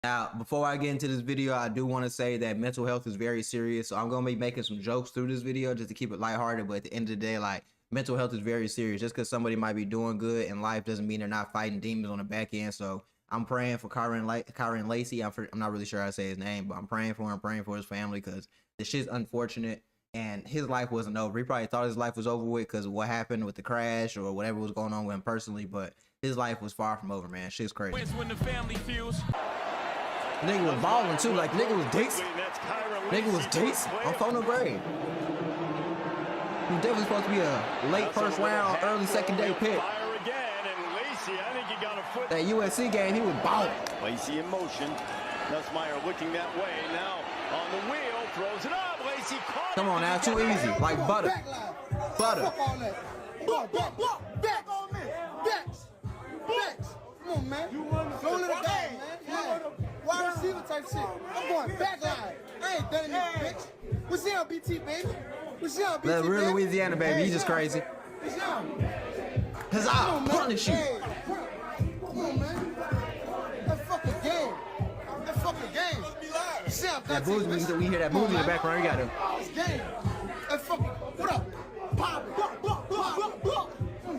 Now, before I get into this video, I do want to say that mental health is very serious. So I'm going to be making some jokes through this video just to keep it lighthearted. But at the end of the day, like, mental health is very serious. Just because somebody might be doing good in life doesn't mean they're not fighting demons on the back end. So I'm praying for Kyron Lacey. I'm not really sure how to say his name, but I'm praying for him, praying for his family, because this shit's unfortunate. And his life wasn't over. He probably thought his life was over with because of what happened with the crash or whatever was going on with him personally. But his life was far from over, man. Shit's crazy. When the family feels. Nigga was balling too, like nigga was decent. Nigga was decent on Phono grade. He was definitely supposed to be a late first round, early secondary pick. That USC game, he was balling. Lacey in motion. Nussmeier looking that way. Now on the wheel, throws it up. Lacey caught. Come on now, too easy, like butter. Butter. Back on me. Backs. Come on, man. Don't let it go, man. Yeah. Wide receiver type shit. I'm going back line. I ain't done this, bitch. What's up, BT, baby? What's up, BT, baby? Real Louisiana, baby. He's just crazy. What's up? Huzzah! Punish you. Hey. Come on, man. That fucking game. That boozy, we hear that boozy in the background. You got him. It's game. That fucking, what up? Pop.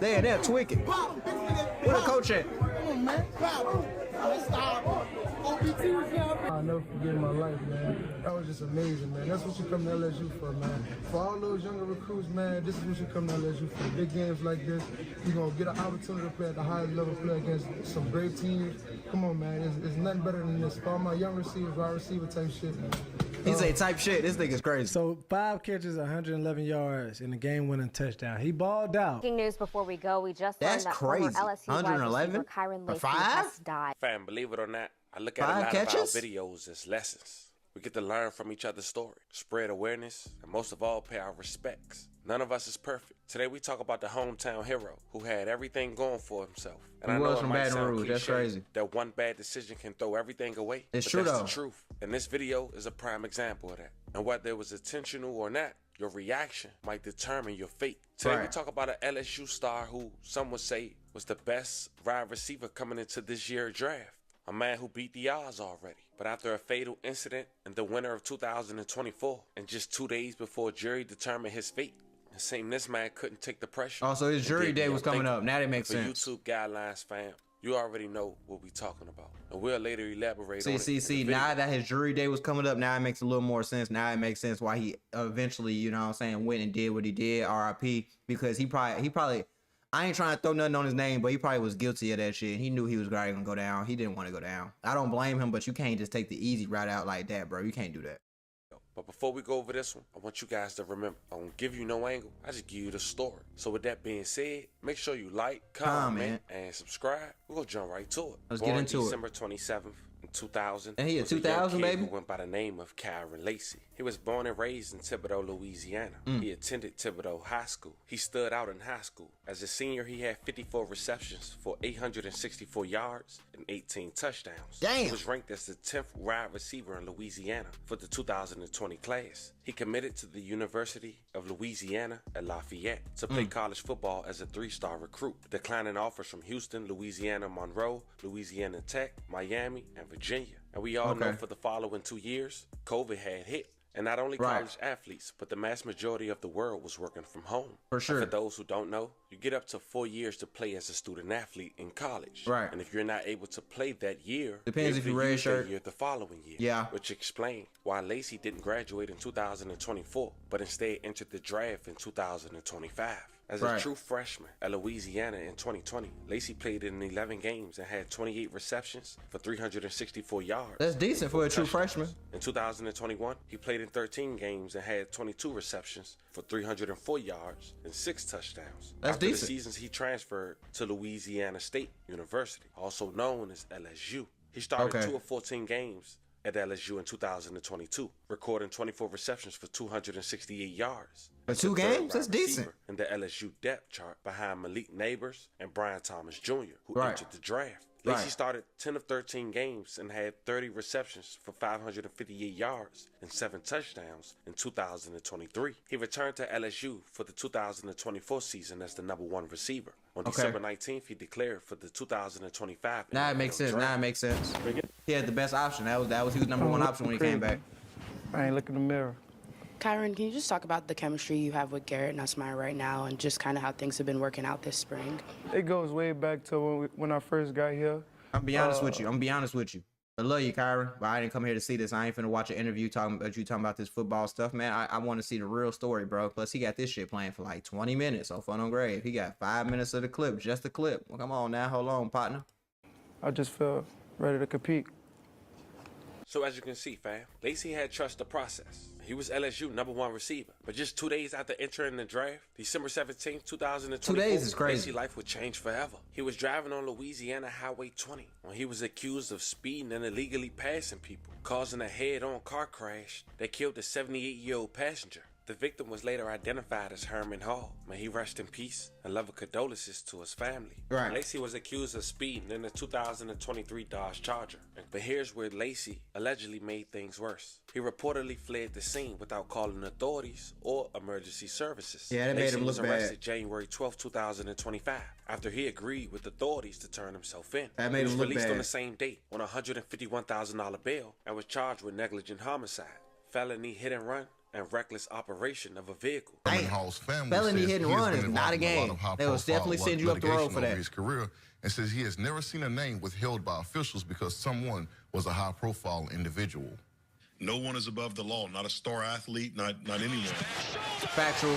They're tweaking. Where the coach at? Come on, man. Pop. Let's stop. I'll never forget my life, man. That was just amazing, man. That's what you come to LSU for, man. For all those younger recruits, man, this is what you come to LSU for. Big games like this, you're going to get an opportunity to play at the highest level, play against some great teams. Come on, man. It's nothing better than this. For all my young receivers, wide receiver type shit, man. He say type shit. This nigga's crazy. So 5 catches, 111 yards in the game-winning touchdown. He balled out. Breaking news before we go. We just learned that former LSU 111 Kyron Lacey 5 has died. Fam, believe it or not, I look at a lot of our videos as lessons. We get to learn from each other's story, spread awareness, and most of all, pay our respects. None of us is perfect. Today we talk about the hometown hero who had everything going for himself. And I know it might sound cliche, that's crazy, that one bad decision can throw everything away. It's but true that's though. The truth. And this video is a prime example of that. And whether it was intentional or not, your reaction might determine your fate. Today we talk about an LSU star who some would say was the best wide receiver coming into this year's draft. A man who beat the odds already. But after a fatal incident in the winter of 2024, and just 2 days before jury determined his fate, it seemed this man couldn't take the pressure. Oh, so his jury day was coming up. Now that makes sense. For YouTube guidelines, fam, you already know what we're talking about. And we'll later elaborate on it. See, now that his jury day was coming up, now it makes a little more sense. Now it makes sense why he eventually, you know what I'm saying, went and did what he did, RIP, because he probably, I ain't trying to throw nothing on his name, but he probably was guilty of that shit. He knew he was probably gonna go down. He didn't want to go down. I don't blame him, but you can't just take the easy route out like that, bro. You can't do that. But before we go over this one, I want you guys to remember, I don't give you no angle. I just give you the story. So with that being said, make sure you like, comment, and subscribe. We're gonna jump right to it. Let's get into it. December 27th. 2000. And he a 2000 baby. Who went by the name of Kyron Lacey. He was born and raised in Thibodaux, Louisiana. He attended Thibodaux High School. He stood out in high school. As a senior, he had 54 receptions for 864 yards and 18 touchdowns. Damn. He was ranked as the 10th wide receiver in Louisiana for the 2020 class. He committed to the University of Louisiana at Lafayette to play college football as a 3-star recruit, declining offers from Houston, Louisiana, Monroe, Louisiana Tech, Miami, and Virginia. And we all know for the following 2 years, COVID had hit. And not only college athletes, but the mass majority of the world was working from home. For sure. And for those who don't know, you get up to 4 years to play as a student athlete in college. Right. And if you're not able to play that year, depends if you red shirt. Year the following year. Yeah. Which explained why Lacey didn't graduate in 2024, but instead entered the draft in 2025. As a true freshman at Louisiana in 2020, Lacey played in 11 games and had 28 receptions for 364 yards. That's decent for a true freshman. In 2021, he played in 13 games and had 22 receptions for 304 yards and 6 touchdowns. That's After decent. the seasons, he transferred to Louisiana State University, also known as LSU. He started 2 of 14 games at LSU in 2022, recording 24 receptions for 268 yards. For 2 games? That's decent. In the LSU depth chart behind Malik Neighbors and Brian Thomas Jr., who entered the draft. Lacey started 10 of 13 games and had 30 receptions for 558 yards and 7 touchdowns in 2023. He returned to LSU for the 2024 season as the #1 receiver. On December 19th, he declared for the 2025 Now it makes sense. draft. Now it makes sense. he had the best option. He was number one option when he came back. I ain't look in the mirror. Kyron, can you just talk about the chemistry you have with Garrett Nussmeier right now and just kind of how things have been working out this spring? It goes way back to when I first got here. I'm be honest with you. I love you, Kyron, but I didn't come here to see this. I ain't finna watch an interview talking about this football stuff, man. I want to see the real story, bro. Plus, he got this shit playing for like 20 minutes on Fun on Grave. He got 5 minutes of the clip, just the clip. Well, come on now, hold on, partner. I just felt ready to compete. So as you can see, fam, Lacy had trust the process. He was LSU #1 receiver. But just 2 days after entering the draft, December 17, 2024, 2 days is crazy. Lacy's life would change forever. He was driving on Louisiana Highway 20 when he was accused of speeding and illegally passing people, causing a head-on car crash that killed the 78-year-old passenger. The victim was later identified as Herman Hall. May he rest in peace and love and condolences to his family. Right. Lacy was accused of speeding in the 2023 Dodge Charger. But here's where Lacy allegedly made things worse. He reportedly fled the scene without calling authorities or emergency services. Yeah, that made him look Lacy was arrested bad. January 12, 2025, after he agreed with authorities to turn himself in. That made he was him look released bad. on the same day on a $151,000 bail and was charged with negligent homicide, felony hit and run, and reckless operation of a vehicle. Hall's family Felony says hit and he has run been is not a involved in game. lot of high They will profile definitely send you up the road litigation for over that. his career, and says he has never seen a name withheld by officials because someone was a high-profile individual. No one is above the law. Not a star athlete. Not anyone. Factual.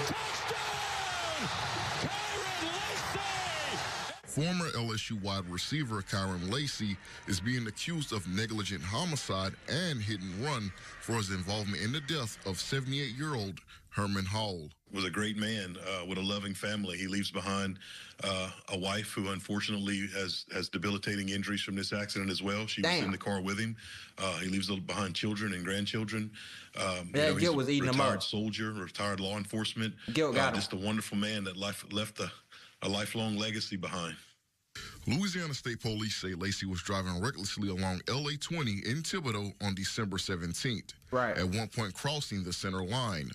Former LSU wide receiver Kyron Lacy is being accused of negligent homicide and hit and run for his involvement in the death of 78-year-old Herman Hall. Was a great man with a loving family. He leaves behind a wife who unfortunately has debilitating injuries from this accident as well. She was in the car with him. He leaves behind children and grandchildren. Guilt was eating him up. Retired soldier, retired law enforcement. Guilt got him. Just a wonderful man that left a lifelong legacy behind. Louisiana State Police say Lacy was driving recklessly along LA 20 in Thibodaux on December 17th. Right. At one point crossing the center line.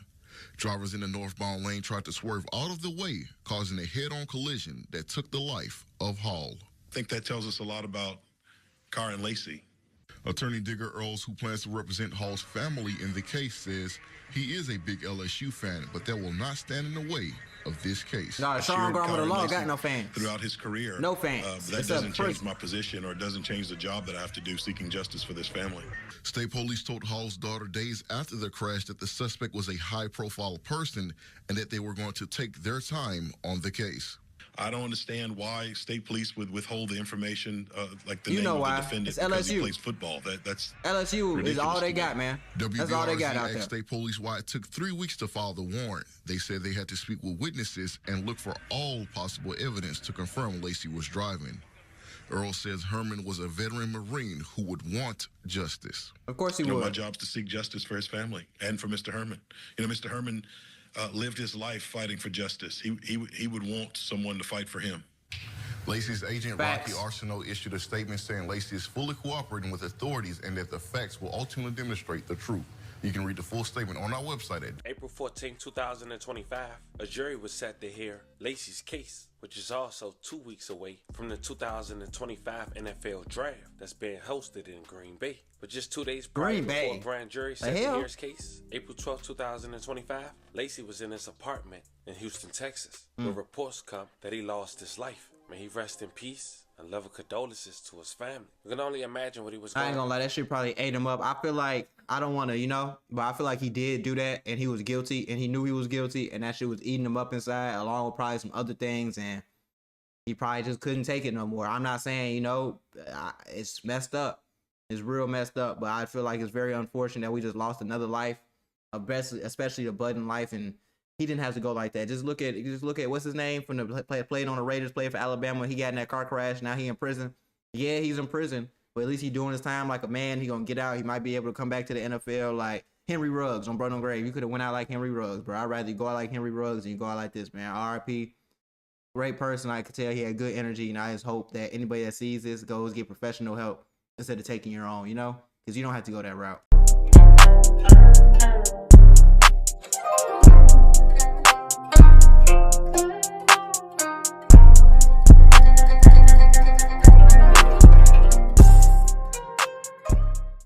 Drivers in the northbound lane tried to swerve out of the way, causing a head-on collision that took the life of Hall. I think that tells us a lot about Kyron Lacy. Attorney Digger Earls, who plans to represent Hall's family in the case, says he is a big LSU fan, but that will not stand in the way of this case. No, the strong arm of the law got no fans. Throughout his career. No fans. That doesn't change my position, or it doesn't change the job that I have to do seeking justice for this family. State police told Hall's daughter days after the crash that the suspect was a high-profile person and that they were going to take their time on the case. I don't understand why state police would withhold the information, like the you name know of why. the defendant, It's because LSU. he plays football. That's LSU is all they got, man. That's all they got out there. asked state police why it took 3 weeks to file the warrant. They said they had to speak with witnesses and look for all possible evidence to confirm Lacy was driving. Earl says Herman was a veteran Marine who would want justice. Of course he would. My job's to seek justice for his family and for Mr. Herman. Mr. Herman lived his life fighting for justice. He would want someone to fight for him. Lacy's agent, Rocky Arsenault, issued a statement saying Lacy is fully cooperating with authorities and that the facts will ultimately demonstrate the truth. You can read the full statement on our website at April 14, 2025. A jury was set to hear Lacy's case, which is also 2 weeks away from the 2025 NFL Draft that's being hosted in Green Bay. But just 2 days prior before a grand jury set to hear his case, April 12, 2025, Lacy was in his apartment in Houston, Texas, where reports come that he lost his life. May he rest in peace and love and condolences to his family. You can only imagine what he was going I ain't gonna lie, that shit probably ate him up. I feel like, I don't want to, but I feel like he did do that and he was guilty and he knew he was guilty and that shit was eating him up inside along with probably some other things and he probably just couldn't take it no more. I'm not saying, it's messed up. It's real messed up, but I feel like it's very unfortunate that we just lost another life, especially the budding life, and he didn't have to go like that. Just look at what's his name from the played on the Raiders, played for Alabama. He got in that car crash. Now he in prison. Yeah, he's in prison, but at least he doing his time like a man. He gonna get out. He might be able to come back to the NFL like Henry Ruggs on Bruno Grave. You could have went out like Henry Ruggs, bro. I'd rather you go out like Henry Ruggs than you go out like this, man. RIP. Great person. I could tell he had good energy, and I just hope that anybody that sees this goes get professional help instead of taking your own, because you don't have to go that route.